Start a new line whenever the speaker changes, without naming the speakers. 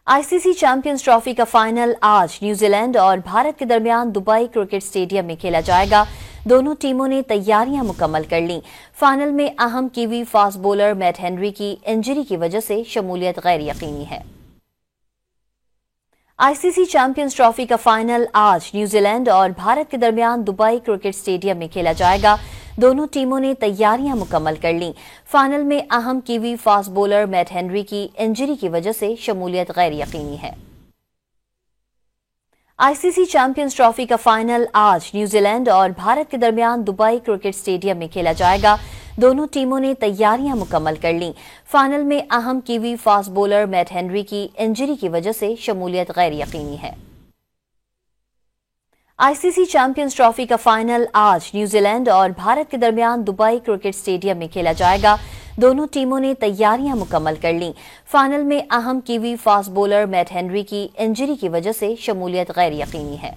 ICC champions trophy का final आज New Zealand और भारत के दरमियान दुबई क्रिकेट स्टेडियम में खेला जाएगा। दोनों टीमों ने तैयारियां मुकम्मल कर लीं। फाइनल में अहम kiwi fast bowler Matt Henry की इंजरी की वजह से शमूलियत गैर यकीनी है। आईसीसी चैंपियंस ट्रॉफी का फाइनल आज न्यूजीलैंड और भारत के दरमियान दुबई क्रिकेट स्टेडियम में खेला जाएगा। दोनों टीमों ने तैयारियां मुकम्मल कर लीं। फाइनल में अहम kiwi fast bowler Matt Henry की इंजरी की वजह से शमूलियत गैर यकीनी है। आईसीसी चैंपियंस ट्रॉफी का फाइनल आज न्यूजीलैंड और भारत के दरमियान दुबई क्रिकेट स्टेडियम में खेला जाएगा। दोनों टीमों ने तैयारियां मुकम्मल कर लीं। फाइनल में अहम kiwi fast bowler Matt Henry की इंजरी की वजह से शमूलियत गैर यकीनी है। आईसीसी चैंपियंस ट्रॉफी का फाइनल आज न्यूजीलैंड और भारत के दरमियान दुबई क्रिकेट स्टेडियम में खेला जाएगा। दोनों टीमों ने तैयारियां मुकम्मल कर लीं। फाइनल में अहम kiwi fast bowler Matt Henry की इंजरी की वजह से शमूलियत गैर यकीनी है।